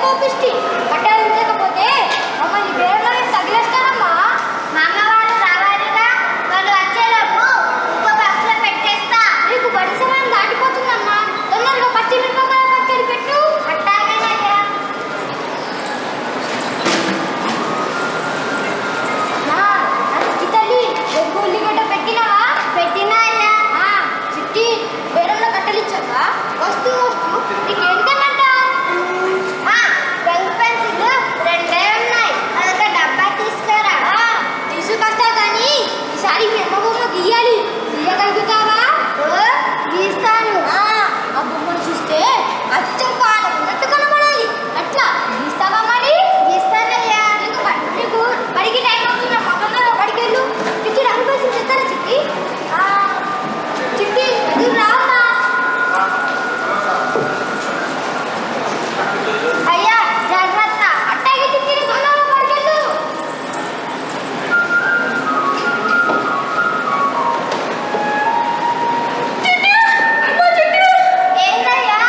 కోపిష్టి కట్టాలు ఉంచకపోతే మమ్మల్ని బేరలో తగిలేస్తానమ్మా. మా అమ్మ వాళ్ళు రావాలిగా, వాళ్ళు వచ్చేలోపు ఇంకో బాక్స్లో పెట్టేస్తా. నీకు బడి సమయం దాటిపోతుందమ్మా, తొందరగా పచ్చిమిరపకాయ పచ్చడి పెట్టు. అట్టాగేనయ్యా. తల్లి ఎగ్గు ఉల్లిగడ్డ పెట్టినావా? పెట్టినా అయ్యా. చిట్టి బేరంలో కట్టెలు ఇచ్చావా? వస్తూ వస్తూ నీకేంటన్నట్ట? రంగు పెన్సిల్ రెండే ఉన్నాయి, అదొక డబ్బా తీసుకురా. తీసుకొస్తా కానీ ఈసారి మీ అమ్మ బొమ్మ గీయాలి. గీయగలుగుతావా? గీస్తాను. ఆ బొమ్మను చూస్తే అచ్చం పాలకు ఉన్నట్టు కనబడాలి. అట్లా గీస్తావా మరి? గీస్తానయ్యా. నీకు బడికి టైం అవుతున్నా, పక్కన బడికి వెళ్ళు. చిట్టి రంగు పెన్సిల్ చెప్తారా చిట్టి? చిట్టి ఎదురు రామ్మా. అయ్యా జాగ్రత్త. అట్టాగే చిట్టి తొందరగా బడికి వెళ్ళు. ఏంటయ్యా?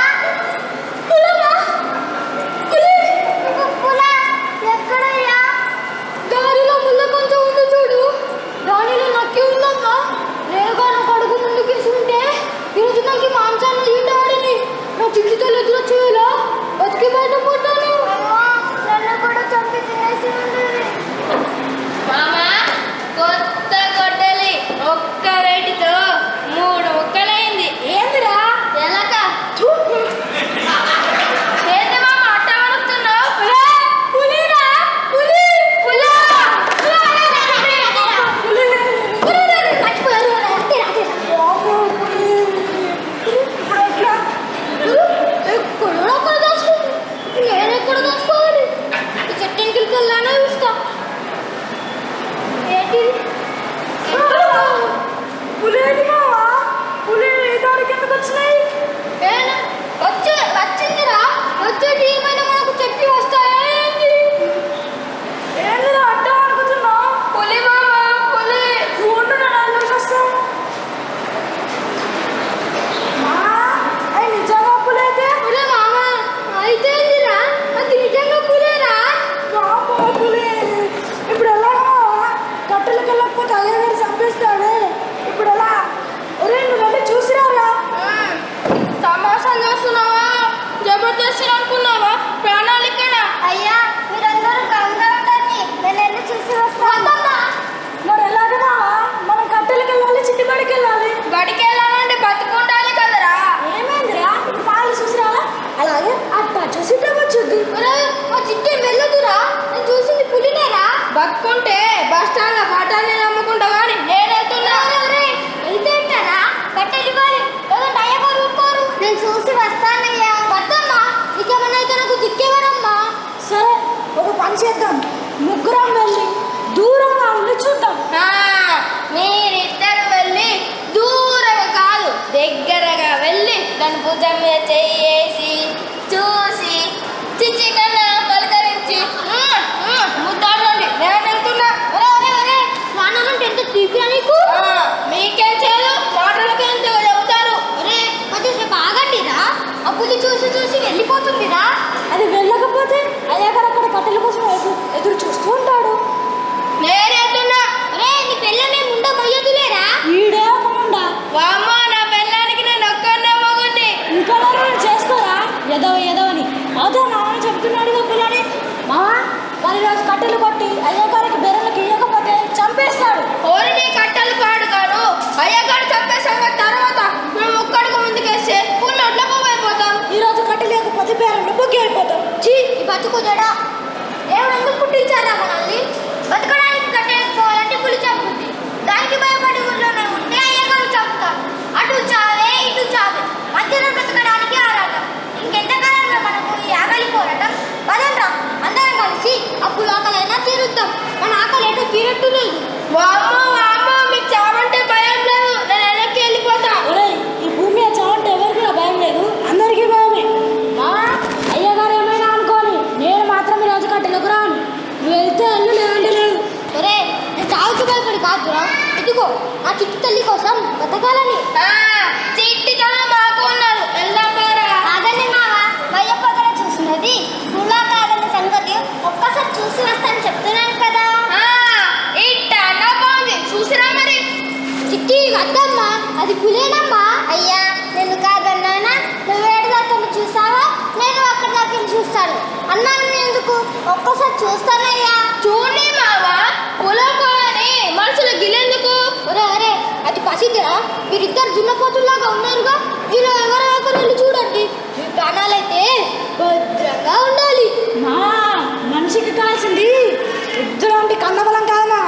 పులా ఎక్కడయ్యా? దారిలో ముళ్ళ కొంచెం ఉంది చూడు, దానిలో నక్కి ఉందమ్మా. నేరుగా నాకు అడుగు ముందుకేసి ఉంటే ఈరోజు నాకు ఈ మాంసాన్ని ఈటాడని నా చిట్టితో ఎదురొచ్చేలా బతికి బయటపోతాను. నన్ను కూడా చంపి తినేసి ఉండేది. మామా కొత్త గొడ్డలి ఒక్క వేటితో 3 ముక్కలైంది. ఏందిరా? ఎలక ఏంది మామ అట్ట వణుకుతున్నావు? పులిరా, పులి, పులా, మర్చిపోయారు. నేను ఎక్కడ దాచుకోవాలి? చెట్టెంకిలికి వెళ్ళానే చూస్తా. ఏంటి పులేది మావా? పులి దానికి ఎందుకు వచ్చినాయి? వచ్చిందిరా. వచ్చేటి ఏమైనా మనకు చెప్పి వస్తాయా ఏంటి? ఏందిరా అడ్డం అనుకుంటున్నావు? పులి మామ, పులి చూడు నన్ను వస్తావు. అది నిజంగా పులైతే పులే మామ. అయితే ఏందిరా? అది నిజంగా పులేరా? పులి ఇప్పుడు ఎలా? కట్టెలకు వెళ్ళకపోతే అయ్యగారు చంపేస్తాడే. ఇప్పుడు ఎలా? ఒరే నువ్వు వెళ్ళి చూసిరారా. తమాషా చేస్తున్నావా? జబర్దస్త్ అనుకున్నావా? ప్రాణాలు ఇక్కడ. అయ్యా మీరందరూ గంగా ఉండండి, నేను వెళ్ళి చూసి వస్తాను. మరి ఎలాగనా? మనం కట్టెలకు వెళ్ళాలి, చిట్టి బడికి వెళ్ళాలి. బడికి వెళ్ళాలంటే బతుకుండాలి కదరా. ఏమైందిరా? పాలు చూసిరాలా? అలాగే అట్టా చూసి వచ్చుద్ది. మా చిట్టి వెళ్ళదురా, నేను చూసింది పులినేరా. బతుకుంటే బస్ స్టాండ్ బాటాన్ని నమ్ముకుంటా కానీ నేను వెళ్తున్నా. అయితే ఏంటారా? కట్టెలు ఇవ్వాలి, లేదంటే అయ్యగారు ఊరుకోరు. నేను చూసి వస్తానయ్యా. వద్దమ్మా, నీకేమన్నా అయితే నాకు దిక్కేవరమ్మా. సరే ఒక పని చేద్దాం, ముగ్గురం వెళ్ళి దూరంగా ఉండి చూద్దాం. మీరిద్దరు వెళ్ళి దూరంగా కాదు దగ్గరగా వెళ్ళి దాని భుజం మీద చెయ్యేసి చూసి చిచ్చి కన్నా పలకరించి ముద్దాడండి. నేను వెళ్తున్నా. స్నానాలంటే ఎంత తీపిరా నీకు? మీకేం చేయదు, మాటలకి ఎంతగా చెబుతారు. కొంచెంసేపు ఆగండిరా. ఆ పులి చూసి చూసి వెళ్ళిపోతుందిరా. అది వెళ్ళకపోతే అయ్యగారు అక్కడ కట్టెల కోసం ఎదురు చూస్తూ ఉంటాడు. నేను వెళ్తున్నా. నీ పెళ్ళమే ముండ మొయ్యదులేరా. ఈడే ఒక ముండ. వామ్మో, నా పెళ్ళానికి నేను ఒక్కనే మొగుడిని. ఇంకా చేసుకోరా ఎదవని అదో నాన్న చెప్తున్నాడుగా పిల్లని. మా మరి రోజు కట్టెలు కొట్టి అయ్యగారికి బెర్రలకు ఇవ్వకపోతే చంపేస్తాడు. ఓరిని కట్టలు పాడు కాడు. అయ్యగాడు చంపే సంగతి తర్వాత మేము ఒక్కడికి ముందుకేస్తే పున్నొట్ల పోయిపోతాం. ఈ రోజు కట్టెలు లేకపోతే బేరంలో బొగ్గి అయిపోతాం. చీ ఈ బతుకుదడా. దేవుడు ఎందుకు పుట్టించారా మనల్ని? బతకడానికి కట్టేసుకోవాలంటే పులి చంపుద్ది. దానికి భయపడి ఊర్లోనే ఉంటే అయ్యగారు చంపుతారు. అటు చావే ఇటు చావే, మధ్యలో బ్రతకడానికి ఆరాటం. ఇంకెంతకాలంలో మనకు ఈ ఆకలి పోరాటం? పదండ్రా అందరం కలిసి అప్పుడు ఆకలైనా తీరుద్దాం. మన ఆకలి ఏటో తీరట్టు లేదు. వామ్మో వామ్మో, మీకు చావంటే భయం లేదు. నేను వెనక్కి వెళ్ళిపోతా. ఈ భూమి చావంటే ఎవరికి భయం లేదు, అందరికీ భయమే. అయ్యగారు ఏమైనా అనుకోని, నేను మాత్రం ఈరోజు కట్టెలకు రాను. నువ్వు వెళ్తే అల్లు లేదంటే లేదు. నేను చావుకి భయపడి కాదురా, ఇదిగో నా చిట్టు తల్లి కోసం బతకాలని. చిట్టితనం మాకు ఉన్నారు. వెళ్దాం. కాదండి మావా, భయపక్కన చూసినది పులా చూసి వస్తాను చెప్తున్నాను కదా. ఇట్టా బాగుంది చూసిరా మరి. చిట్టి వద్దమ్మా, అది పులేనమ్మా. అయ్యా నేను కాదన్నానా, నువ్వు ఏడు దాకా చూసావా, నేను అక్కడ దాకా చూస్తాను అన్నాను. ఎందుకు ఒక్కసారి చూస్తానయ్యా. చూడండి మావా, పులకోని మనుషులు గిలెందుకు? ఒరే అరే, అది పసిదిరా. మీరిద్దరు దున్నపోతుల్లాగా ఉన్నారుగా, మీరు ఎవరో ఒకరు వెళ్ళి చూడండి. మీ ప్రాణాలైతే భద్రంగా ఉండాలి. మా మనిషికి కావాల్సింది ఇద్దరు కన్నబలం కాదమ్మా,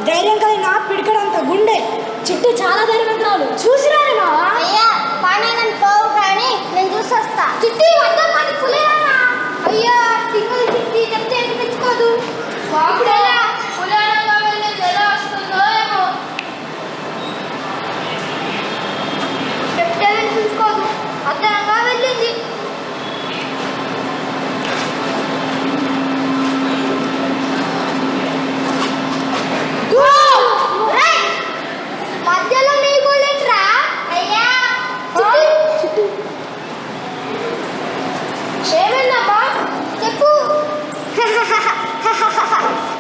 ధైర్యం కలిగిన పిడికడంత గుండె. చిట్టు చాలా ధైర్యవంతురాలు, చూసిరాని మావా. అయ్యా పానీ నన్ను పోవు కానీ నేను చూసొస్తా. చిట్టి వద్దమ్మా, అది పులేనమ్మా. అయ్యా సింగల్ చిట్టి చెప్తే ఎందుకు తెచ్చుకోదు. బాబుడేలా పులానంగా వెళ్ళి ఎలా వస్తుందో ఏమో. చెప్తే చూసుకోదు, అద్దరంగా వెళ్ళింది. మధ్యలో నీ బుల్లెట్రా. అయ్యా ఏమైందమ్మా చెప్పు.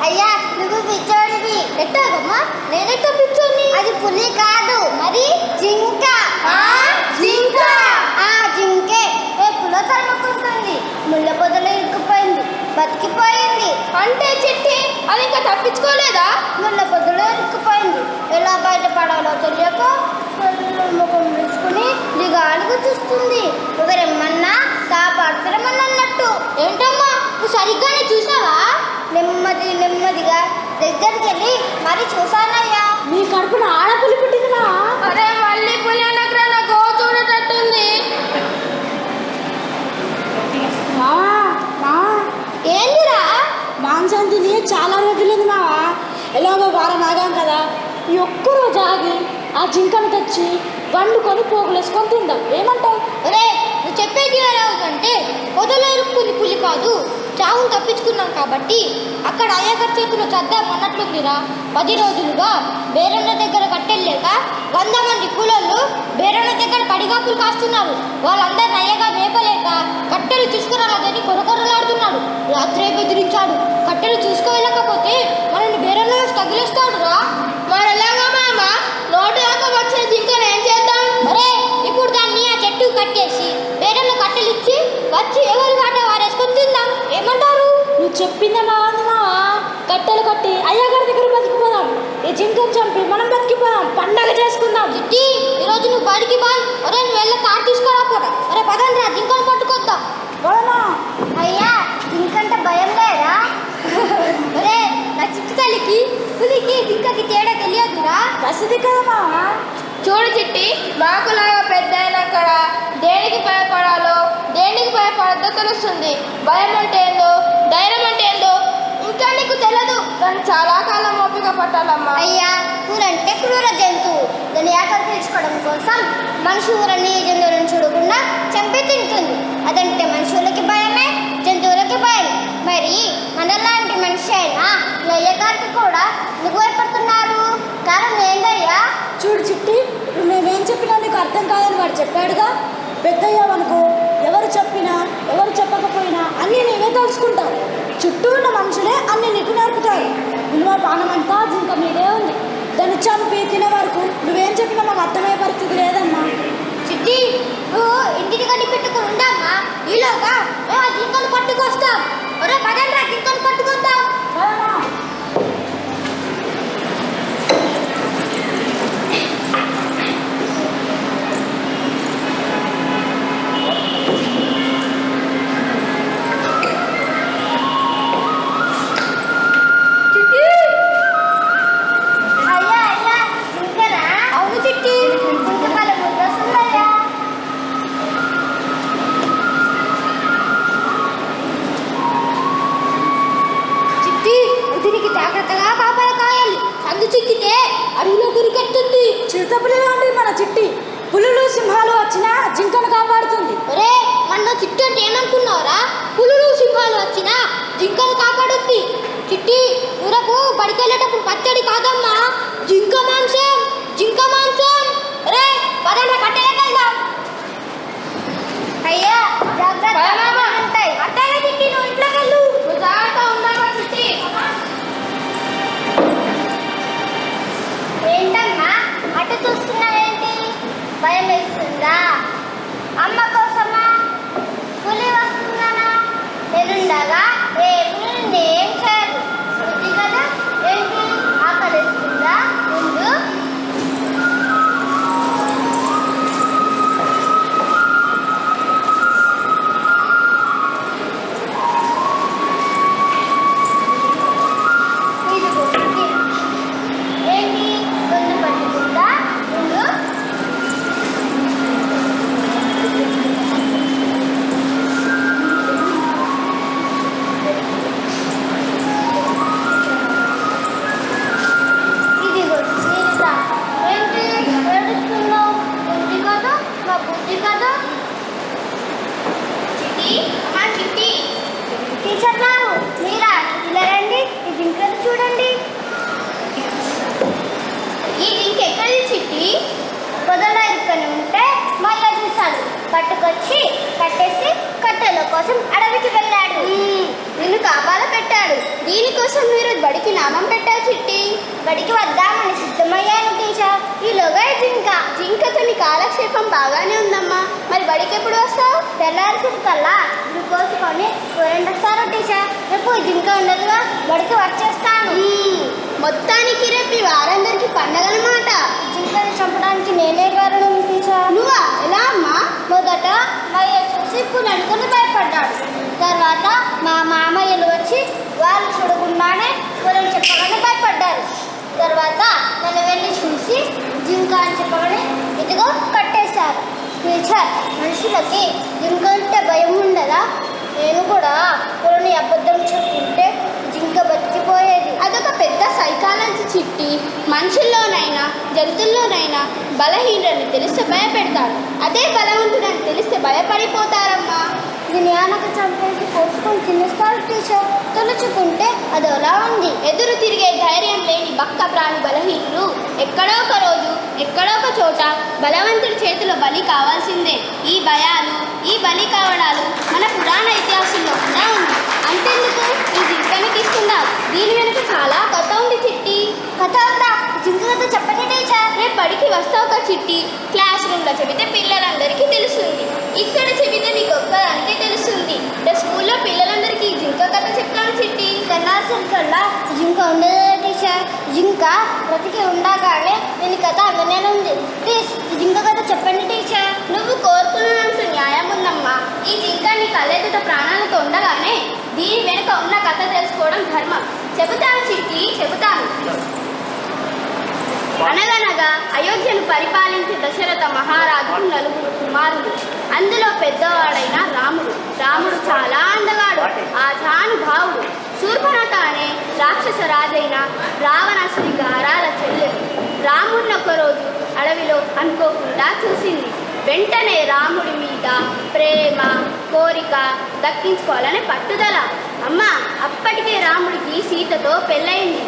అయ్యా నువ్వు పిచ్చోడివి. ఎట్టాగమ్మా, నేనెట్టా పిచ్చోని? అది పులి కాదు, మరి జింక. జింక. జింకే రేపులో తరుముకుంటుంది. ముళ్ళ పొదలో ఇరుక్కుపోయింది, బతికిపోయింది. అంటే చిట్టి అది ఇంకా తప్పించుకోలేదా? ముళ్ళ పొదలో ఇరుక్కుపోయింది. ఎలా బయటపడాలో తెలియక ముఖం ముడుచుకుని దిగాలుగు చూస్తుంది. ఎవరెమ్మన్నా కాపాడుతారమన్నట్టు. ఏంటమ్మా, నువ్వు సరిగ్గానే చూసావా? నెమ్మదిగా దగ్గరికి వెళ్ళి మరి చూసానయ్యా. మీ కడుపున ఆడపులి పుట్టింది మా. అరే మళ్ళీ పులానగ్ర నా గో చూడటట్టుంది. మావా మావా, ఏందిరా? మాంసం తిని చాలా రోజులేదు మావా. ఎలాగో వారం ఆగాం కదా, ఈ ఒక్క రోజు ఆగి ఆ జింకను తెచ్చి వండుకొని పోగులేసుకొని తిందాం, ఏమంటావు? ఒరే, నువ్వు చెప్పేది ఎలా ఉందంటే పొదలో ఇరుక్కుంది పులి కాదు, చావును తప్పించుకున్నాం కాబట్టి అక్కడ అయ్యగారి చేతిలో చద్దాం అన్నట్లుందిరా. 10 రోజులుగా బేరన్న దగ్గర కట్టెళ్ళలేక 100 మంది కూలోళ్ళు బేరన్న దగ్గర పడిగాపులు కాస్తున్నారు. వాళ్ళందరిని అయ్యగా మేపలేక కట్టెలు తీసుకురాలేదని కొరకొరలాడుతున్నాడు. రాత్రే బెదిరించాడు, కట్టెలు తీసుకువెళ్ళకపోతే మనల్ని బేరన్న తగిలేస్తాడు రా. మరి ఎలాగో మామ, నోటి దాకా వచ్చిన జింకను ఏం చేద్దాం? ఒరే, ఇప్పుడు దాన్ని ఆ చెట్టు కట్టేసి బేరన్న కట్టెలు ఇచ్చి వచ్చి ఎవరి వాట వారేసుకొని తిందాం, ఏమంటారు? నువ్వు చెప్పిందే బాగుంది మావా. కట్టెలు కట్టి అయ్యగారి దగ్గర బతికిపోదాం, ఈ జింకను చంపి మనం బతికిపోదాం, పండగ చేసుకుందాం. చిట్టి, ఈరోజు నువ్వు బడికి బాయ్. ఒరే, నువ్వు వెళ్ళి కారు తీసుకురాపోరా. ఒరే పదండి రా, జింకను పట్టుకొద్దాం. పోదామా? అయ్యా జింకంటే భయం లేదా? ఒరే, నా చిట్టు తల్లికి పులికి జింకకి తేడా తెలియదురా. ప్రసిద్ధి కదా మావా. చూడు చిట్టి, మాకులాగా పెద్ద అయినాక దేనికి భయపడాలో దేనికి భయపడద్దో తెలుస్తుంది. భయం అంటే ఏందో, ధైర్యం అంటే ఏందో ఇంకా నీకు తెలియదు. కానీ చాలా కాలం ఓపిక పట్టాలమ్మా. అయ్యా ఊరంటే క్రూర జంతువు. దాని ఆకలి తీర్చుకోవడం కోసం మనిషి ఊరని జంతువులను చూడకుండా చంపి తింటుంది. అదంటే మనుషులకి భయమే, జంతువులకి భయం. మరి మనలాంటి మనిషి అయినా అయ్యగారికి కూడా ఎందుకు భయపడుతున్నారు? కారణం ఏందయ్యా? చూడు చిట్టి, ఇప్పుడు మేమేం చెప్పినా నీకు అర్థం కాదని వాడు చెప్పాడుగా. పెద్దయ్యావనుకో, ఎవరు చెప్పినా ఎవరు చెప్పకపోయినా అన్నీ నేనే తెలుసుకుంటావు. చుట్టూ ఉన్న మనుషులే అన్నీ నీకు నేర్పుతారు. విలువ పానమంతా జింక మీదే ఉంది. దాన్ని చంపి తినే వరకు నువ్వేం చెప్పినా మాకు అర్థమయ్యే పరిస్థితి లేదమ్మా. చిట్టి, నువ్వు ఇంటిని కట్టి పెట్టుకుని ఉండమ్మా. ఈలోగా మేము ఆ జింకను పట్టుకొస్తాం. ఒరే పదండి రా, జింకను పట్టుకొద్దాం. సరేనా? అయ్యా జింకనా? అవును చిట్టి. జింక భలే ముద్దొస్తుందయ్యా. చిట్టి, దీనికి జాగ్రత్తగా కాపాడకాయాలి. సందు చిక్కితే అడవిలో గురికెత్తుంది. చిరుతపులి లాంటి మన చిట్టి పులులు సింహాలు వచ్చినా జింకను కాపాడుతుంది. ఒరే, మన చిట్టి అంటే ఏమనుకున్నావురా? పులులు సింహాలు వచ్చినా జింకను కాపాడుద్ది. చిట్టి, ఊరకు బడికెళ్ళేటప్పుడు పచ్చడి కాదమ్మా, జింక మాంసం. జింక మాంసం. ఒరే పదండి, కట్టెలకెళ్దాం. అయ్యా జాగ్రత్త భయమేమో. ఉంటాయి. అట్టగా చిట్టి, నువ్వు ఇంట్లోకి వెళ్ళు. నువ్వు జాగ్రత్త ఉండాలి. కోసం అడవికి వెళ్ళాడు. నిన్ను కాపాల పెట్టాడు. దీనికోసం మీరు బడికి నామం పెట్టావు చిట్టి. బడికి వద్దామని సిద్ధమయ్యాను టీచర్. ఈలోగా జింకతో నీ కాలక్షేపం బాగానే ఉందమ్మా. మరి బడికి ఎప్పుడు వస్తావు? తెల్లారిసరికల్లా కోసుకొని వస్తారు టీచర్. రేపు జింక ఉండదుగా, బడికి వచ్చేస్తాను. మొత్తానికి రేపు వారందరికీ పండగలమాట. జింకని చంపడానికి నేనే కారణం టీచర్. నువ్వా? ఎలా అమ్మా? మొదట మయ్య చూసి పుననుకుని భయపడ్డాడు. తర్వాత మా మామయ్యలు వచ్చి వాళ్ళు చూడకుండానే పులని చెప్పగానే భయపడ్డారు. తర్వాత నన్ను వెళ్ళి చూసి జింక అని చెప్పగానే ఇదిగో కట్టేశారు. టీచర్, మనుషులకి జింక అంటే భయం ఉండదా? నేను కూడా పులని అబద్ధం చెప్పుకుంటే జింక బతికిపోయేది. అదొక పెద్ద సైకాలజీ చిట్టి. మనుషుల్లోనైనా జంతువుల్లోనైనా బలహీనులని తెలిస్తే భయపెడతాడు. అదే బలవంతుడని తెలిస్తే భయపడిపోతారమ్మా. జ్ఞానక చంపేసి పోసుకొని తినేస్తారు టీచర్. తలుచుకుంటే అదోలా ఉంది. ఎదురు తిరిగే ధైర్యం లేని బక్క ప్రాణి బలహీనులు ఎక్కడో ఒక రోజు ఎక్కడో ఒక చోట బలవంతుడి చేతిలో బలి కావాల్సిందే. ఈ భయాలు, ఈ బలి కావడాలు మన పురాణ ఇతిహాసంలో కూడా ఉంది. అంతెందుకు, ఈ జింకని తీసుకుందాం. దీని వెనుక చాలా కథ ఉంది చిట్టి. కథ ఉందా? జింక కథ చెప్పండి టీచర్. రేపు బడికి వస్తావు ఒక చిట్టి. క్లాస్ రూమ్లో చెబితే పిల్లలందరికీ తెలుస్తుంది. ఇక్కడ చెబితే నీకు ఒక్కదానికే తెలుస్తుంది. రేపు స్కూల్లో పిల్లలందరికీ ఈ జింక కథ చెప్తాను చిట్టి. తెల్లారిసరికల్లా జింక ఉండదు టీచర్. జింక బ్రతికి ఉండగానే నేను కథ వినేనుంది. ప్లీజ్ జింక కథ చెప్పండి టీచర్. నువ్వు కోరుకున్నంత న్యాయం ఉందమ్మా. ఈ జింక నీ కళ్ళెదుట ప్రాణాలతో ఉండగానే దీని వెనుక ఉన్న కథ తెలుసుకోవడం ధర్మం. చెబుతాను చిట్టి, చెబుతాను. అనగనగా అయోధ్యను పరిపాలించే దశరథ మహారాజుకు 4 కుమారులు. అందులో పెద్దవాడైన రాముడు. రాముడు చాలా అందగాడు, ఆజానుభావుడు. శూర్పణఖ అనే రాక్షస రాజైన రావణాసుడి గారాల చెల్లెలు. రాముడిని ఒకరోజు అడవిలో అనుకోకుండా చూసింది. వెంటనే రాముడి మీద ప్రేమ, కోరిక దక్కించుకోవాలనే పట్టుదల. అమ్మ, అప్పటికే రాముడికి సీతతో పెళ్ళయింది.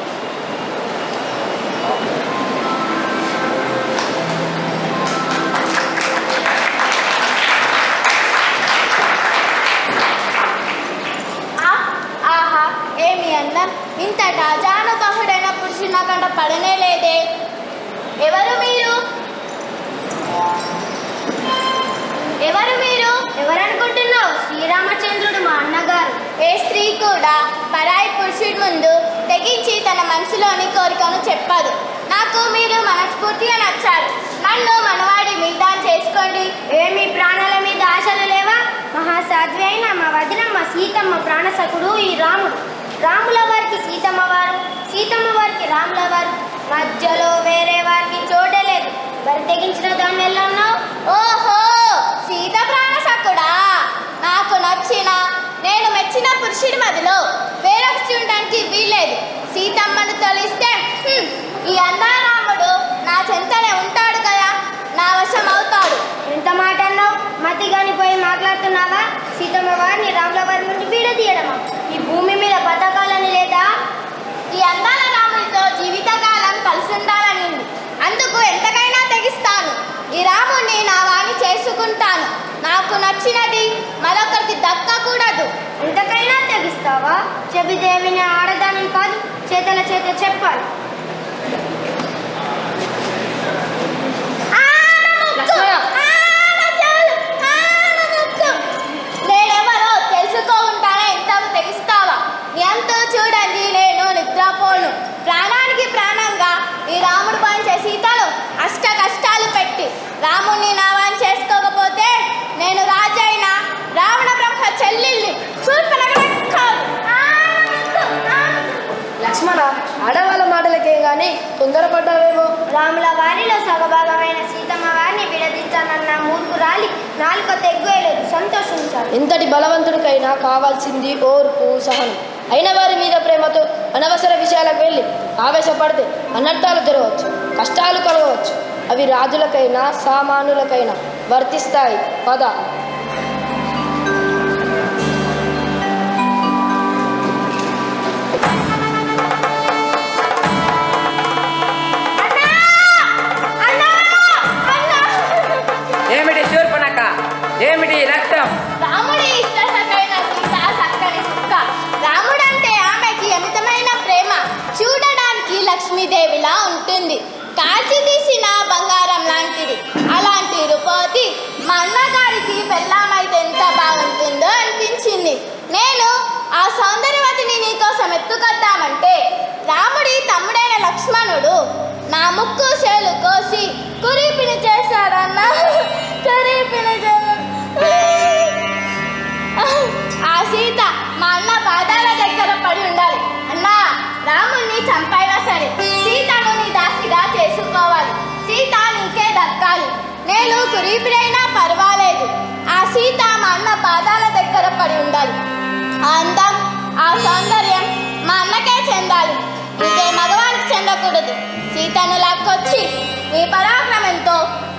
ఆహా, ఏమి అన్నం! ఇంతట జానబాహుడైన పురుషుడు నాకంట పడనే లేదే. ఎవరు మీరు? ఎవరు మీరు? ఎవరనుకుంటున్నావు? శ్రీరామచంద్రుడు, మా అన్నగారు. ఏ స్త్రీ కూడా పరాయి పురుషుడి ముందు తెగించి తన మనసులోని కోరికను చెప్పదు. నాకు మీరు మనస్ఫూర్తిగా నచ్చారు. నన్ను మనవాడి మీద చేసుకోండి. ఏమి ప్రాణాల మీద ఆశలు లేవా? మహాసాధ్వి అయిన మా వదినమ్మ సీతమ్మ ప్రాణసకుడు ఈ రాముడు. రాముల వారికి సీతమ్మ వారు, సీతమ్మ వారికి రాముల వారు. మధ్యలో వేరే వారికి చోటే లేదు. మరి తెగించిన దాన్ని ఎలా ఉన్నావు? ఓహో, సీత ప్రాణసకుడా! నాకు నచ్చిన, నేను మెచ్చిన పురుషుడి మధ్యలో వేరే ఉండడానికి వీల్లేదు. సీతమ్మను తొలిస్తే ఈ అందారాముడు నా చెంతనే ఉంటాడు కదా, నా వశం అవుతాడు. ఎంత మాట అన్నావు? మతి కానిపోయి మాట్లాడుతున్నావా? సీతమ్మ వారిని రాముల వారి నుండి విడదీయడమా? ఈ భూమి మీద బతకాలని లేదా? ఈ అందాల రాముడితో జీవితకాలం కలిసి ఉండాలని ఉంది. అందుకు ఎంతకైనా తెగిస్తాను. ఈ రాముడిని నా వాణ్ణి చేసుకుంటాను. నాకు నచ్చినది మరొకరికి దక్కకూడదు. ఎంతకైనా తెగిస్తావా? చెబిదేవిని ఆడదాని కాదు, చేతల చేత చెప్పాలి. నేనెవరో తెలుసుకో ఉంటానే ఇంతకు తెగిస్తావా? ఎంతో చూడండి, నేను నిద్రపోను. ప్రాణానికి ప్రాణంగా ఈ రాముడు పంచే సీతను అష్ట కష్టాలు పెట్టి రాముడిని నావాన్ని చేసుకోకపోతే నేను రాజైన రావణ బ్రహ్మ చెల్లెల్ని లక్ష్మణ, ఆడవాళ్ళ మాటలకే గాని తొందరపడ్డావేమో. రాముల వారిలో సగభాగమైన సీతమ్మ వారిని విడదీస్తానన్న మూర్ఖురాలి నాలుక తెగ్గేలేదు. సంతోషించాలి. ఎంతటి బలవంతుడికైనా కావాల్సింది ఓర్పు, సహనం. అయిన వారి మీద ప్రేమతో అనవసర విషయాలకు వెళ్ళి ఆవేశపడితే అనర్థాలు జరగవచ్చు, కష్టాలు కలగవచ్చు. అవి రాజులకైనా సామాన్యులకైనా వర్తిస్తాయి. పద. ఏమిటి శూర్పణఖ? ఏమిటి రక్తం? రాముడి ఇష్టసకైన లక్ష్మీదేవిలా ఉంటుంది. కాచి తీసిన బంగారం లాంటిది. అలాంటి రూపవతి మా అన్నగారికి పెళ్ళామైతే ఎంత బాగుంటుందో అనిపించింది. నేను ఆ సౌందర్యవతిని నీకోసం ఎత్తుకొద్దామంటే రాముడి తమ్ముడైన లక్ష్మణుడు నా ముక్కు చేలు కోసి కురీపిని చేశాడన్న. కురీపిని ఆ సీత మా అన్న పాదాల దగ్గర పడి ఉండాలి. అన్నా, రాముణ్ణి చంపైనా సరే సీతను నీ దాసిగా చేసుకోవాలి. సీత నీకే దక్కాలి. నేను కురీపినైనా పర్వాలేదు. ఆ సీత మా అన్న పాదాల దగ్గర పడి ఉండాలి. ఆ అందం, ఆ సౌందర్యం మా అన్నకే చెందాలి. ఇంకే మగవానికి చెందకూడదు. సీతను లాక్కొచ్చి నీ పరాక్రమంతో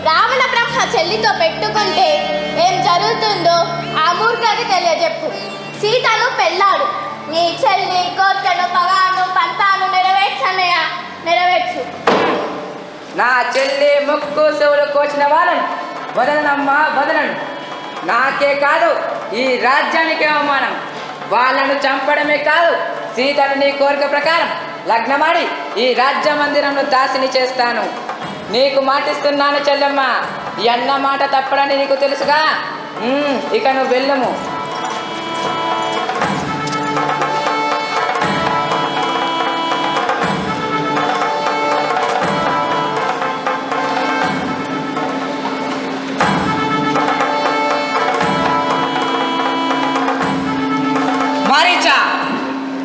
రావణ బ్రహ్మ చెల్లితో పెట్టుకుంటే ఏం జరుగుతుందో ఆ మూర్ఖకి తెలియజెప్పు. సీతను పెళ్ళాడు. నీ చెల్లి కోర్కెను పగాను పంతాను నెరవేర్చు. నా చెల్లి ముక్కు చెవులు కోసిన వాళ్ళను వదలనమ్మా, వదలను. నాకే కాదు, ఈ రాజ్యానికే అవమానం. వాళ్ళను చంపడమే కాదు, సీతను నీ కోరిక ప్రకారం లగ్నమాడి ఈ రాజ్య మందిరంలో దాసిని చేస్తాను. నీకు మాటిస్తున్నాను చెల్లెమ్మ. ఈ అన్న మాట తప్పడని నీకు తెలుసుగా. ఇక నువ్వు వెళ్ళము.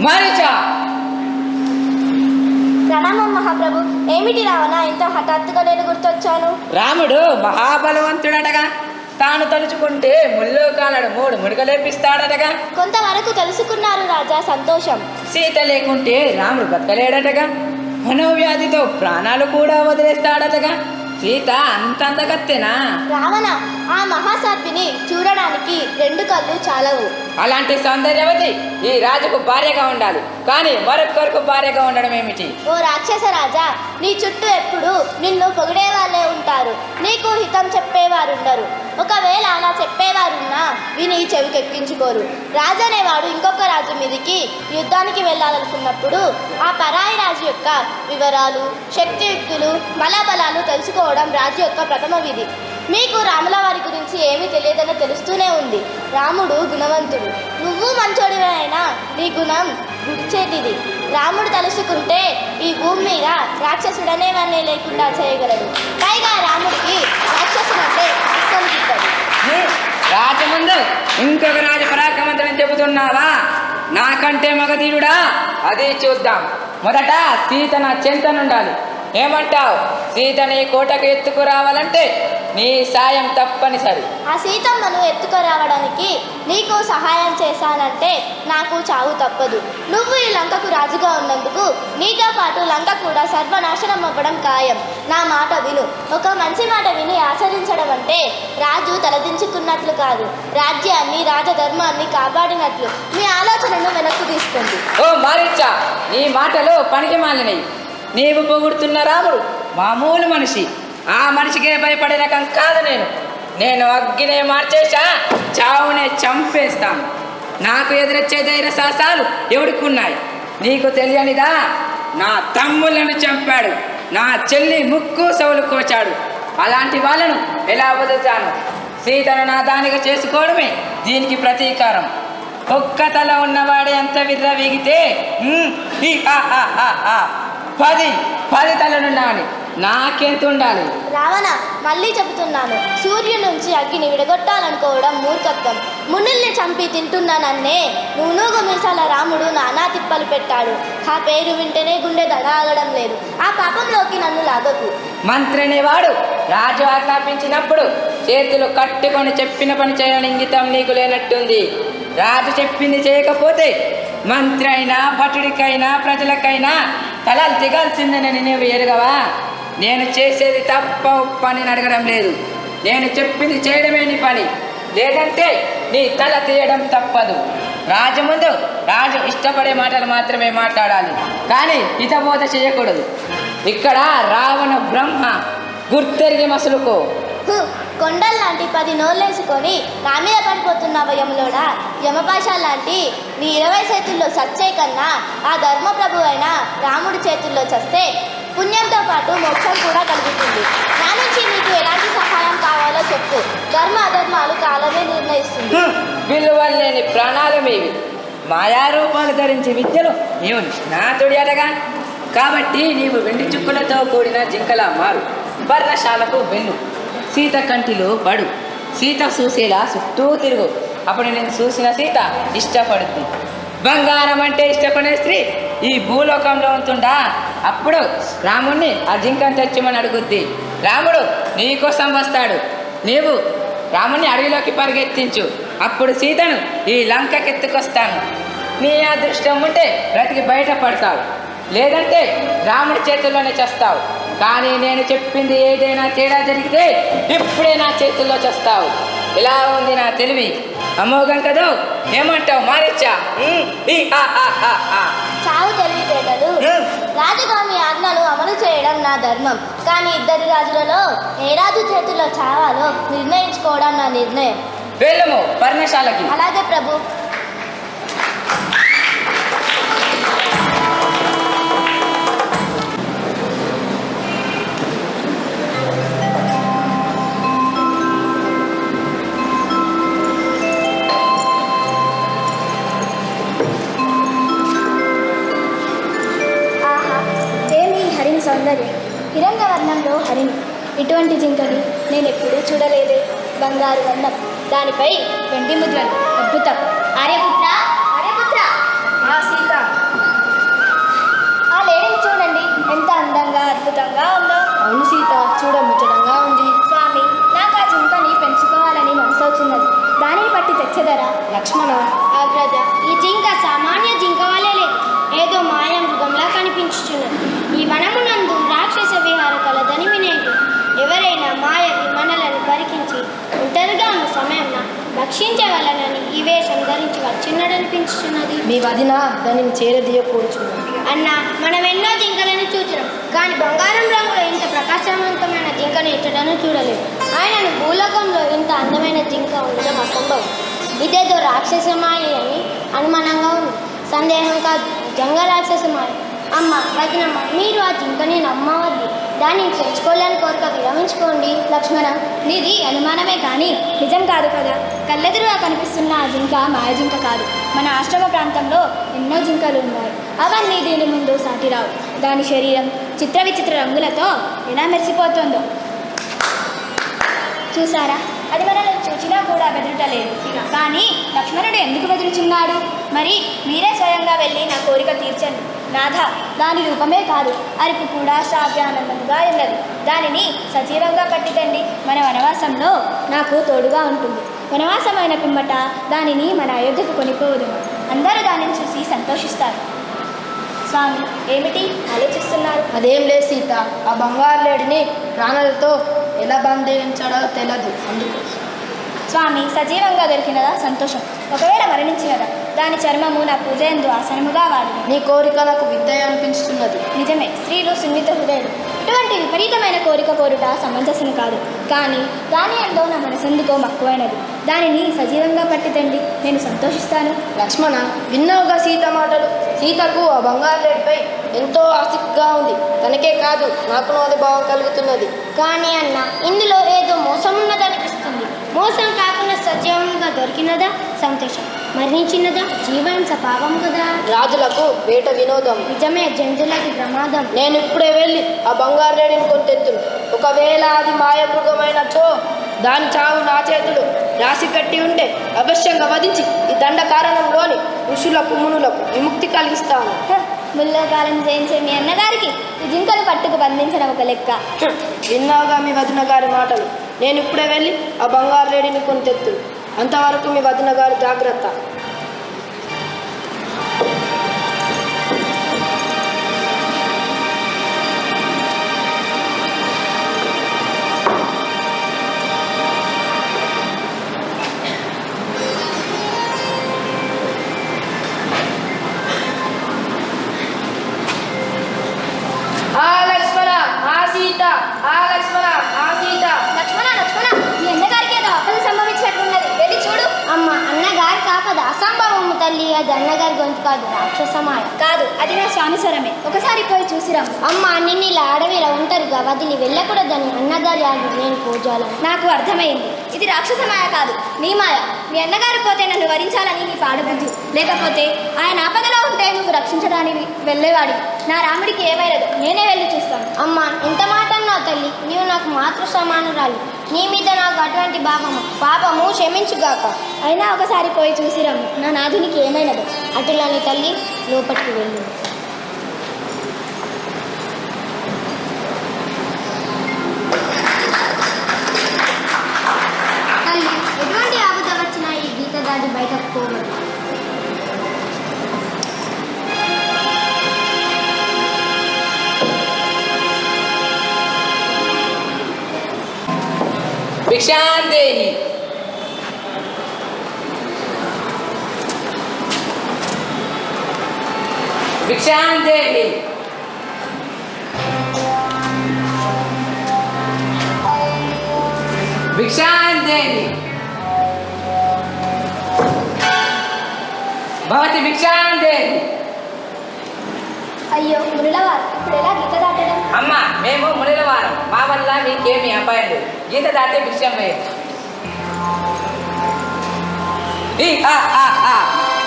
మారీచా, ప్రణామం మహాప్రభు. ఏమిటి రావణ, ఇంత హఠాత్తుగా నేను గుర్తొచ్చాను? రాముడు మహాబలవంతుడటగా. తాను తలుచుకుంటే ముల్లోకాలను 3 ముడుకలేపిస్తాడటగా. కొంతవరకు తెలుసుకున్నారు రాజా, సంతోషం. సీత లేకుంటే రాముడు బతకలేడటగా. మనోవ్యాధితో ప్రాణాలు కూడా వదిలేస్తాడటగా. సీత అంతంతగత్తెనా? రావణ, ఆ మహాసాధ్విని చూడడానికి 2 కళ్ళు చాలవు. అలాంటి సౌందర్యవతి ఈ రాజుకు భార్యగా ఉండాలి, కానీ మరొకరికి భార్యగా ఉండడం ఏమిటి? ఓ రాక్షస రాజా, నీ చుట్టూ ఎప్పుడు నిన్ను పొగిడే వాళ్ళే ఉంటారు. నీకు హితం చెప్పేవారుండరు. ఒకవేళ అలా చెప్పేవారున్నా విని చెవికెక్కించుకోరు. రాజు అనేవాడు ఇంకొక రాజు మీదికి యుద్ధానికి వెళ్ళాలనుకున్నప్పుడు ఆ పరాయి రాజు యొక్క వివరాలు, శక్తియుక్తులు, బలాబలాలు తెలుసుకోవడం రాజు యొక్క ప్రథమ విధి. మీకు రాముల వారి గురించి ఏమీ తెలియదని తెలుస్తూనే ఉంది. రాముడు గుణవంతుడు. నువ్వు మంచోడివే అయినా నీ గుణం గుడిచేటిది. రాముడు తలుసుకుంటే ఈ భూమి మీద రాక్షసుడనేవన్నీ లేకుండా చేయగలడు. పైగా రాముడికి రాక్షసుడంటే ఇష్టం గిట్టదు. రాజు ముందు ఇంకొక రాజు పరాక్రమంతుడని చెబుతున్నావా? నాకంటే మగధీరుడా? అది చూద్దాం. మొదట సీత నా చెంతనుండాలి. ఏమంటావు? సీతని కోటకు ఎత్తుకురావాలంటే నీ సాయం తప్పనిసరి. ఆ సీతమ్మను ఎత్తుకురావడానికి నీకు సహాయం చేశానంటే నాకు చావు తప్పదు. నువ్వు ఈ లంకకు రాజుగా ఉన్నందుకు నీతో పాటు లంక కూడా సర్వనాశనం అవ్వడం ఖాయం. నా మాట విను. ఒక మంచి మాట విని ఆచరించడం అంటే రాజు తలదించుకున్నట్లు కాదు, రాజ్యాన్ని రాజధర్మాన్ని కాపాడినట్లు. మీ ఆలోచనను వెనక్కు తీసుకోండి. ఓ మారీచా, నీ మాటలు పనికి మాలినవి. నీవు పొగుడుతున్న రాముడు మామూలు మనిషి. ఆ మనిషికే భయపడే రకం కాదు నేను అగ్గినే మార్చేసా, చావునే చంపేస్తాను. నాకు ఎదురొచ్చే ధైర్య సాహసాలు ఎవడికున్నాయి? నీకు తెలియనిదా? నా తమ్ముళ్ళను చంపాడు, నా చెల్లి ముక్కు చెవులు కోచాడు. అలాంటి వాళ్ళను ఎలా వదులుతాను? సీతను నా దానిగా చేసుకోవడమే దీనికి ప్రతీకారం. ఒక్క తల ఉన్నవాడే అంత విర్ర వీగితే 10 తలనున్నాని నాకెంత ఉండాలి? రావణ, మళ్ళీ చెబుతున్నాను, సూర్యుడి నుంచి అగ్గిని విడగొట్టాలనుకోవడం మూర్ఖత్వం. మునుల్ని చంపి తింటున్న నన్నే నూనూగు మీసాల రాముడు నానా తిప్పలు పెట్టాడు. ఆ పేరు వింటేనే గుండె దడాగడం లేదు. ఆ పాపంలోకి నన్ను లాగకు. మంత్రిని వాడు రాజు ఆజ్ఞాపించినప్పుడు చేతులు కట్టుకొని చెప్పిన పని చేయాలని ఇంగితం నీకు లేనట్టుంది. రాజు చెప్పింది చేయకపోతే మంత్రి అయినా, భటుడికైనా, ప్రజలకైనా తలలు దిగాల్సిందని నువ్వు ఎరగవా? నేను చేసేది తప్ప పని అడగడం లేదు. నేను చెప్పింది చేయడమే నీ పని. లేదంటే నీ తల తీయడం తప్పదు. రాజు ముందు రాజు ఇష్టపడే మాటలు మాత్రమే మాట్లాడాలి, కానీ హితబోధ చేయకూడదు. ఇక్కడ రావణ బ్రహ్మ గుర్తెరిగి మసులుకో. కొండల్లాంటి 10 నోళ్ళేసుకొని నా మీద పడిపోతున్నావు యములోడా. యమపాశాల లాంటి నీ 20 చేతుల్లో చచ్చే కన్నా ఆ ధర్మప్రభు అయిన రాముడి చేతుల్లో చస్తే పుణ్యంతో పాటు మోక్షం కూడా కలుగుతుంది. నా నుంచి నీకు ఎలాంటి సహాయం కావాలో చెప్పు. ధర్మ అధర్మాలు కాలమే నిర్ణయిస్తుంది. విలువలేని ప్రాణాలు మీవి. మాయారూపాలు ధరించి విద్యలు నీవు నాతుడి అటగా. కాబట్టి నీవు వెండి చుక్కలతో కూడిన జింకలా మారు. పర్ణశాలకు వెళ్ళు. సీత కంటిలో పడు. సీత చూసేలా చుట్టూ తిరుగు. అప్పుడు నేను చూసిన సీత ఇష్టపడుద్ది. బంగారం అంటే ఇష్టపడే స్త్రీ ఈ భూలోకంలో ఉంటుందా? అప్పుడు రాముణ్ణి ఆ జింకను తెచ్చమని అడుగుద్ది. రాముడు నీకోసం వస్తాడు. నీవు రాముణ్ణి అడవిలోకి పరిగెత్తించు. అప్పుడు సీతను ఈ లంకకెత్తుకొస్తాను. నీ అదృష్టం ఉంటే బ్రతికి బయటపడతావు, లేదంటే రాముడి చేతుల్లోనే చేస్తావు. కానీ నేను చెప్పింది ఏదైనా తేడా జరిగితే ఇప్పుడే నా చేతుల్లో చేస్తావు. ఇలా ఉంది నా తెలివి. అమోఘం కదూ. ఏమంటావు మారిచ్చా? చావు తెలివితేటలు. రాజుగామి ఆజ్ఞలు అమలు చేయడం నా ధర్మం. కానీ ఇద్దరి రాజులలో ఏ రాజు చేతుల్లో చావాలో నిర్ణయించుకోవడం నా నిర్ణయం. వెళ్ళము పర్ణశాలకి. అలాగే ప్రభు. సౌందర్యం. హిరణ్యవర్ణంలో హరిణి. ఇటువంటి జింకని నేను ఎప్పుడూ చూడలేదే. బంగారు వర్ణం, దానిపై వెండి ముద్రలు. అద్భుతం. ఆర్యపుత్ర, ఆర్యపుత్ర. సీత, ఆ లేడీని చూడండి, ఎంత అందంగా అద్భుతంగా ఉందో. అవును సీత, చూడముచ్చటంగా ఉంది. స్వామి, నాకు ఆ జింకని పెంచుకోవాలని మనసు వచ్చినది. దానిని పట్టి తెచ్చదరా? లక్ష్మణ, అగ్రజ, ఈ జింక సామాన్య జింక వలె లేదు, ఏదో మాయ మృగంలా కనిపించుచున్నది. ఈ వనమునందు రాక్షస విహార కలదని వినేది. ఎవరైనా మాయ విమనలను పరికించి ఒంటరిగా ఉన్న సమయంలో భక్షించవలనని ఈ వేషం ధరించి వచ్చినడనిపించుచున్నది. మీ వదిన దానిని చేరదీయకూర్చున్నది. అన్న, మనం ఎన్నో జింకలను చూచినాం, కానీ బంగారం రంగులో ఇంత ప్రకాశవంతమైన జింకను ఎచ్చడను చూడలేదు. ఆయనను భూలోకంలో ఇంత అందమైన జింక ఉండడం అసంభవం. ఇదేదో రాక్షసమాయ అని అనుమానంగా ఉంది. సందేహం కాదు, జంగ రాక్షసమాయ. అమ్మ, వదినమ్మ, మీరు ఆ జింకని నమ్మవద్దు. దాన్ని పెంచుకోవాలని కోరిక విరమించుకోండి. లక్ష్మణ, నీది అనుమానమే కానీ నిజం కాదు కదా. కళ్ళెదురుగా కనిపిస్తున్న ఆ జింక మాయ జింక కాదు. మన ఆశ్రమ ప్రాంతంలో ఎన్నో జింకలు ఉన్నాయి. అవన్నీ దీని ముందు సాటిరావు. దాని శరీరం చిత్ర విచిత్ర రంగులతో ఎలా మెరిసిపోతుందో చూసారా? అది మనల్ని చూచినా కూడా బెదరటలేదు. కానీ లక్ష్మణుడు ఎందుకు బెదురుచున్నాడు? మరి మీరే స్వయంగా వెళ్ళి నా కోరిక తీర్చండి. నాథ, దాని రూపమే కాదు, అరుపు కూడా శ్రావ్యానందంగా ఉన్నది. దానిని సజీవంగా పట్టిదండి. మన వనవాసంలో నాకు తోడుగా ఉంటుంది. వనవాసమైన పిమ్మట దానిని మన అయోధ్యకు కొనిపోవదుము. అందరూ దానిని చూసి సంతోషిస్తారు. స్వామి, ఏమిటి ఆలోచిస్తున్నారు? అదేం లేదు సీత, ఆ బంగారు లేడిని ప్రాణాలతో ఎలా బంధించడో తెలియదు. అందుకు స్వామి, సజీవంగా దొరికినదా సంతోషం. ఒకవేళ మరణించినదా దాని చర్మము నా పూజ ఎందు ఆసనముగా వాడు. నీ కోరిక నాకు విద్య అనిపించుతున్నది. నిజమే, స్త్రీలు సున్నిత హృదయులు. ఇటువంటి విపరీతమైన కోరిక కోరుట సమంజసం కాదు. కానీ దాని ఎందో నా మనసెందుకో మక్కువైనది. దానిని సజీవంగా పట్టిదండి, నేను సంతోషిస్తాను. లక్ష్మణ, విన్నావుగా సీత మాటలు. సీతకు ఆ బంగారు లేడిపై ఎంతో ఆసక్తిగా ఉంది. తనకే కాదు, నాకు అది భావం కలుగుతున్నది. కానీ అన్న, ఇందులో ఏదో మోసం ఉన్నదనిపిస్తుంది. మోసం కాకుండా సజీవంగా దొరికినదా సంతోషం, మరణించినదా జీవహింస పాపం కదా. రాజులకు వేట వినోదం. నిజమే, జంతువులకి ప్రమాదం. నేను ఇప్పుడే వెళ్ళి ఆ బంగారు లేడిని కొంతెత్తును. ఒకవేళ అది మాయమృగమైనచో దాని చావు నా చేతులు రాసి కట్టి ఉంటే అవశ్యంగా వధించి ఈ దండకారణంలోని ఋషులకు మునులకు విముక్తి కలిగిస్తాను. ముల్లోకాలను జయించే మీ అన్నగారికి ఈ జింకలు పట్టుకు బంధించడం ఒక లెక్క. విన్నావుగా మీ వదిన గారి మాటలు. నేను ఇప్పుడే వెళ్ళి ఆ బంగారు లేడిని కొంతెత్తును. అంతవరకు మీ వదిన గారు జాగ్రత్త. లక్ష్మణ, లక్ష్మణ, మీ తల్లి, అది అన్నగారి గొంతు కాదు, రాక్షసమాయ. కాదు, అది నా స్వామి స్వరమే. ఒకసారి పోయి చూసిరాము. అమ్మ, నిన్ను ఇలా అడవిలో ఒంటరిగా వదిలి వెళ్ళకూడదని అన్నగారి ఆజ్ఞ నేను పూజాలను. నాకు అర్థమైంది. ఇది రాక్షస మాయ కాదు, నీ మాయ. మీ అన్నగారు పోతే నన్ను వరించాలని నీ పాడుబుద్ధి. లేకపోతే ఆయన ఆపదలో ఉంటే నువ్వు రక్షించడానికి వెళ్ళేవాడి. నా రాముడికి ఏమైనదు, నేనే వెళ్ళి చూస్తాను. అమ్మ, ఇంత మాట అన్నావు తల్లి. నీవు నాకు మాతృ సమానురాలు. నీ మీద నాకు అటువంటి పాపము క్షమించుగాక. అయినా ఒకసారి పోయి చూసిరాము. నా నాథునికి ఏమైనదు. అటులని తల్లి, లోపలికి వెళ్ళు. తల్లి, ఎటువంటి ఆపద వచ్చినా ఈ గీత దాటి బయటకు పోవద్దు. భిక్షాందేహి. భిక్షాందేహి. భిక్షాందేహి. భవతి భిక్షాందేహి. అయ్యో మురళవారు, ఇప్పుడు ఎలా గీత దాటడం? అమ్మ, మేము మునిల వారం. మా వల్ల మీకేమి అపాయం లేదు. గీత దాటే భిక్షం వేయండి.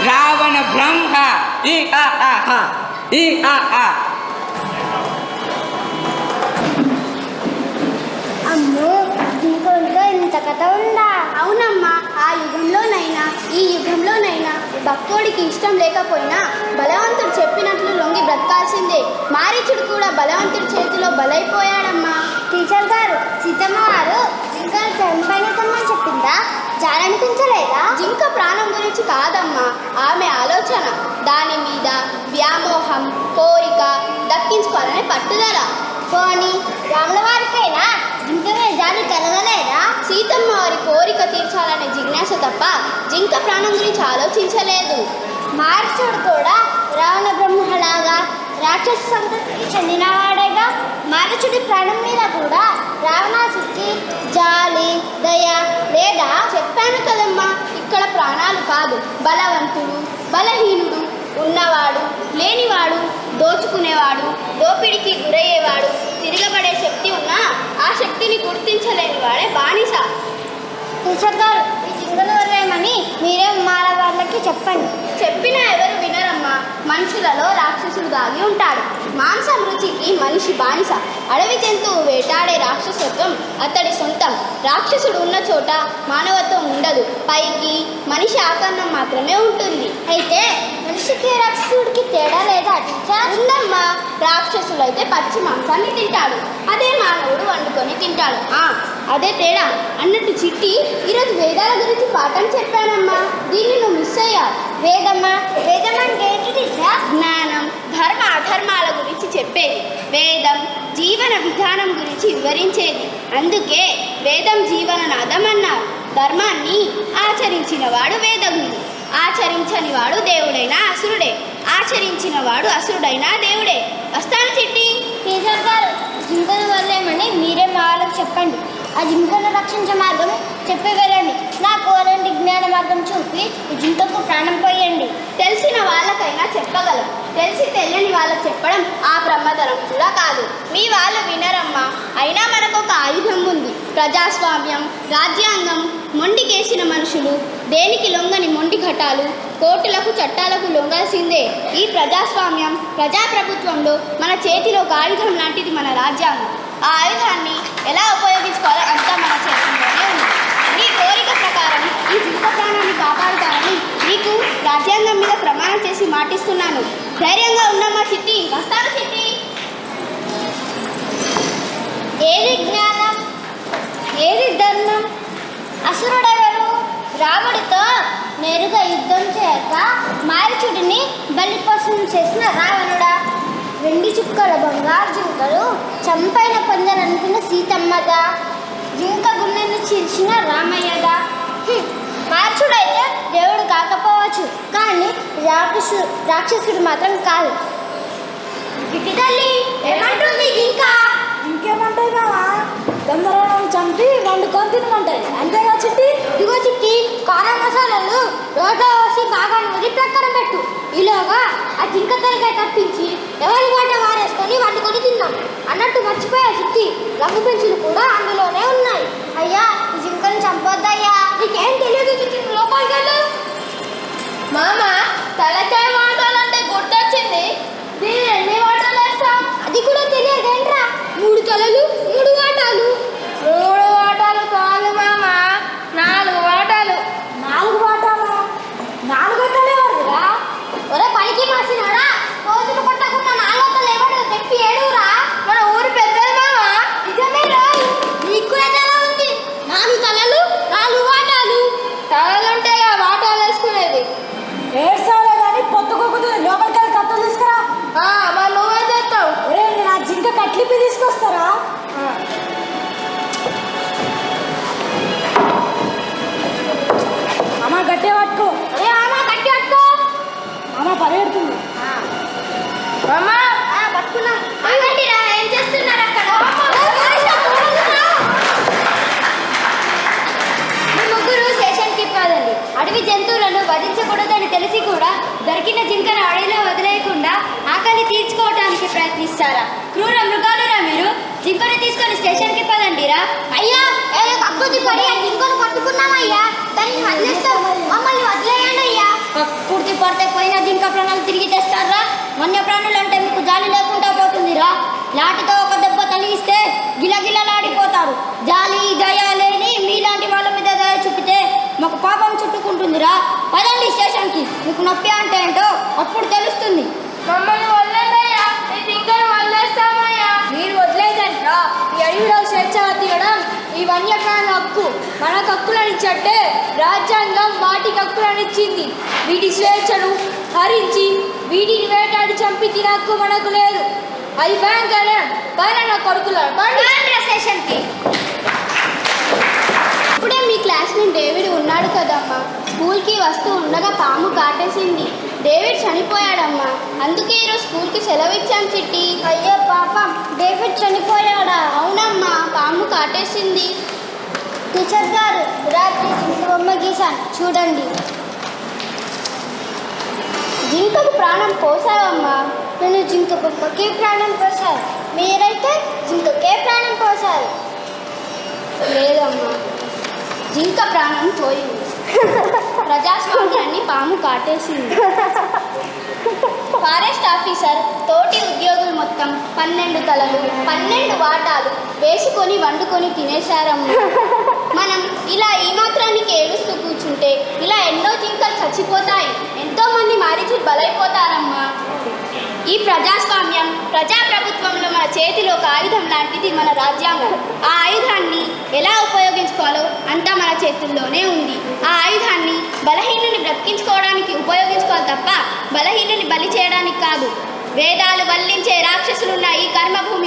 రావణ బ్రహ్మ. అమ్మో, దీంట్లో ఇంత కథ ఉందా? అవునమ్మా, ఆ యుగంలోనైనా ఈ యుగంలోనైనా భక్తుడికి ఇష్టం లేకపోయినా బలవంతుడు చెప్పినట్లు లొంగి బ్రతకాల్సిందే. మారీచుడు కూడా బలవంతుడి చేతిలో బలైపోయాడమ్మా. టీచర్ గారు, సీతమ్మ వారు ఇంకా చంపైనతమ్మని చెప్పిందా? జాలనిపించలేదా? జింక ప్రాణం గురించి కాదమ్మా, ఆమె ఆలోచన. దాని మీద వ్యామోహం, కోరిక, దక్కించుకోవాలనే పట్టుదల. పోనీ రాముల వారికైనా జింకనే జాలి కలగలేదా? సీతమ్మ వారి కోరిక తీర్చాలనే జిజ్ఞాస తప్ప జింక ప్రాణం గురించి ఆలోచించలేదు. మార్చుడు కూడా రావణ బ్రహ్మలాగా రాక్షస సంతతికి చెందినవాడేగా. మారచుడి ప్రాణం మీద కూడా రావణాసుడికి జాలి, దయ లేదా? చెప్పాను కదమ్మా, ఇక్కడ ప్రాణాలు కాదు, బలవంతుడు, బలహీనుడు, ఉన్నవాడు, లేనివాడు, దోచుకునేవాడు, దోపిడికి గురయ్యేవాడు, తిరగబడే శక్తి ఉన్నా ఆ శక్తిని గుర్తించలేని వాడే బానిస. టీచర్ గారు, ఈ జింకలు వదిలేయమని మీరే మాల వాళ్ళకి చెప్పండి. చెప్పినా ఎవరు వినరమ్మా. మనుషులలో రాక్షసుడు దాగి ఉంటాడు. మాంసం రుచికి మనిషి బానిస. అడవి జంతువు వేటాడే రాక్షసత్వం అతడి సొంతం. రాక్షసుడు ఉన్న చోట మానవత్వం ఉండదు. పైకి మనిషి ఆకరణం మాత్రమే ఉంటుంది. అయితే మనిషికి రాక్షసుడికి తేడా లేదా టీచర్? ఉందమ్మా. రాక్షసుడు అయితే పచ్చి మాంసాన్ని తింటాడు, అదే మానవుడు వండుకొని తింటాడు. అదే తేడా. అన్నట్టు చిట్టి, ఈరోజు వేదాల గురించి పాఠం చెప్పానమ్మా. దీన్ని నువ్వు మిస్ అయ్యావు. వేదం అంటే ఏంటి టీచర్? జ్ఞానం, ధర్మ అధర్మాల గురించి చెప్పేది. వేదం జీవన విధానం గురించి వివరించేది. అందుకే వేదం జీవననాదం అన్నారు. ధర్మాన్ని ఆచరించిన వాడు వేదజ్ఞుడు. ఆచరించని వాడు దేవుడైనా అసురుడే. ఆచరించిన వాడు అసురుడైనా దేవుడే. వస్తాను చిట్టి. టీచర్ గారు, జింకలు వదిలేయమని మీరే మా వాళ్ళకి చెప్పండి. ఆ జింకను రక్షించే మార్గం చెప్పి వెళ్ళండి. నాకు అలాంటి జ్ఞాన మార్గం చూపి ఈ జింకకు ప్రాణం పోయండి. తెలిసిన వాళ్ళకైనా చెప్పగలం, తెలిసి తెలియని వాళ్ళకి చెప్పడం ఆ బ్రహ్మతరం కూడా కాదు. మీ వాళ్ళు వినరమ్మా. అయినా మనకు ఒక ఆయుధం ఉంది, ప్రజాస్వామ్యం, రాజ్యాంగం. మొండికేసిన మనుషులు, దేనికి లొంగని మొండి ఘటాలు, కోర్టులకు చట్టాలకు లొంగాల్సిందే. ఈ ప్రజాస్వామ్యం, ప్రజాప్రభుత్వంలో మన చేతిలో ఒక ఆయుధం లాంటిది మన రాజ్యాంగం. ఆ ఆయుధాన్ని ఎలా ఉపయోగించుకోవాలో అంతా మన చేతిలోనే ఉంది. నీ కోరిక ప్రకారం ఈ జింక ప్రాణాన్ని కాపాడుతానని నీకు రాజ్యాంగం మీద ప్రమాణం చేసి మాటిస్తున్నాను. ధైర్యంగా ఉండమ్మా చిట్టి. వస్తాను చిట్టి. ఏది జ్ఞానం, ఏది ధర్మం? అసురుడెవరు? రాముడితో నేరుగా యుద్ధం చేయక మారీచుడిని బలిపశం చేసిన రావణుడా? వెండి చుక్కల బంగారు జింకలు చంపైన పొందనుకున్న సీతమ్మదా? జింక గుండెని చీల్చిన రామయ్యదా? మారీచుడైతే దేవుడు కాకపోవచ్చు, కానీ రాక్షసుడు మాత్రం కాదు. చిట్టి తల్లి ఏమంటుంది ఇంకా? ఇంకేమంటాయి బావా? గందరగోళం చంపి పంపి వండుకొని తినమంటది అంతేగా చిట్టి? ఇదిగో చిట్టి, కారం మసాలాలు రోడ్లో వేసి బాగా నూరి ప్రక్కన పెట్టు. ఈలోగా ఆ జింక తలకాయ తప్పించి ఎవరి వాట వారేసుకొని వండుకొని తిన్నాం. అన్నట్టు మర్చిపోయా చిట్టి, రంగు పెన్సిల్ కూడా అందులోనే ఉన్నాయి. అయ్యా ఈ జింకను చంపొద్దయ్యా. నీకేం తెలియదు చిట్టి, లోపలికి వెళ్ళు. మామ, తలకాయ వాటాలంటే గుర్తొచ్చింది. దీన్ని ఎన్ని వాటాలు వేస్తాం? అది కూడా తెలియదేంట్రా? 3 తలలు 3 వాటాలు. 3 వాటాలు కాదు మామ, 4 వాటాలు. 4 వాటాలా? 4 గంటలే వరదురా? ఒరే పనికి మాసినాడా, రోజులు కొట్టకుండా 4 తల ఎవడో తెప్పి ఏడురా. మన ఊరు పెద్దది మామ. నిజమే రాయు, నీకు కూడా తల ఉంది. 4 తలలు 4 వాటాలు. తలలుంటేగా వాటాలు వేసుకునేది. ఏడ్సాలే కానీ పొత్తుకోకుతుంది. లోపలికి వెళ్ళి కట్టలు తీసుకురా. మరి నువ్వేం చేస్తావు? ఒరే నేను ఆ జింక కట్లిప్పి తీసుకొస్తారా? అమ్మ గట్టే పట్టుకో. ఒరే ఆమా గట్టి పట్టుకో. అమ్మ పరిగెడుతుంది. మామ, పట్టుకున్నాం. ఆగండిరా, ఏం చేస్తున్నారు అక్కడ? మీ ముగ్గురు స్టేషన్కి పదండి. అడవి జంతువులను వధించకూడదని తెలిసి కూడా దొరికిన జింకను అడవిలో వదిలేయకుండా ఆకలి తీర్చుకోవడానికి ప్రయత్నిస్తారా? క్రూర మృగాలురా మీరు. జింకను తీసుకొని స్టేషన్కి పదండిరా. అయ్యా, ఏదో కక్కుతి పడి ఆ జింకను పట్టుకున్నామయ్యా. దాన్ని వదిలేస్తాం, మమ్మల్ని వదిలేయండి అయ్యా. పూర్తి పడితే పోయిన జింక ప్రాణాలు తిరిగి తెస్తారా? వన్యప్రాణులు అంటే మీకు జాలి లేకుండా పోతుందిరా. లాటితో ఒక దెబ్బ తగిలిస్తే గిలగిలలాడిపోతారు. జాలి దయ లేని మీలాంటి వాళ్ళ మీద దయ చూపితే మాకు పాపం చుట్టుకుంటుందిరా. పదండి స్టేషన్కి. మీకు నొప్పి అంటే ఏంటో అప్పుడు తెలుస్తుంది. మమ్మల్ని వదిలేదయ్యా, ఈ జింకను వదిలేస్తామయ్యా. మీరు వదిలేదంట్రా. ఈ అడవిలో స్వేచ్ఛగా తిరగడం ఈ వన్యప్రాణుల హక్కు. మనకు హక్కులను ఇచ్చట్టే రాజ్యాంగం వాటికి హక్కులను ఇచ్చింది. వీటి స్వేచ్ఛను హరించి వీటిని వేటాడి చంపి తిన హక్కు మనకు లేదు. అది భయంకరం. పైన కొడుకుల స్టేషన్కి. ఇప్పుడే మీ క్లాస్మేట్ డేవిడ్ ఉన్నాడు కదమ్మా. స్కూల్కి వస్తూ ఉండగా పాము కాటేసింది. డేవిడ్ చనిపోయాడమ్మా. అందుకే ఈరోజు స్కూల్కి సెలవు ఇచ్చాం చిట్టి. అయ్యో పాపం, డేవిడ్ చనిపోయాడా? అవునమ్మా, పాము కాటేసింది. టీచర్ గారు, రాత్రి జింక బొమ్మ గీశాను చూడండి. జింకకు ప్రాణం పోసావమ్మా. నేను జింక బొమ్మకి ప్రాణం పోసాను, మీరైతే జింకకే ప్రాణం పోసారు. లేదమ్మా, జింక ప్రాణం పోయింది. ప్రజాస్వామ్యాన్ని పాము కాటేసింది. ఫారెస్ట్ ఆఫీసర్ తోటి ఉద్యోగులు మొత్తం 12 తలలు 12 వాటాలు వేసుకొని వండుకొని తినేశారమ్మా. మనం ఇలా ఈ మాత్రానికి ఏడుస్తూ కూర్చుంటే ఇలా ఎన్నో జింకలు చచ్చిపోతాయి. ఎంతోమంది మారిచి బలైపోతారమ్మా. ఈ ప్రజాస్వామ్యం ప్రజాప్రభుత్వంలో మన చేతిలో ఒక ఆయుధం లాంటిది మన రాజ్యాంగం. ఆ ఆయుధాన్ని ఎలా ఉపయోగించుకోవాలో అంతా మన చేతుల్లోనే ఉంది. ఆ ఆయుధాన్ని బలహీనుని బ్రతికించుకోవడానికి ఉపయోగించుకోవాలి తప్ప బలహీనుని బలి చేయడానికి కాదు. వేదాలు వల్లించే రాక్షసులున్న ఈ కర్మభూమి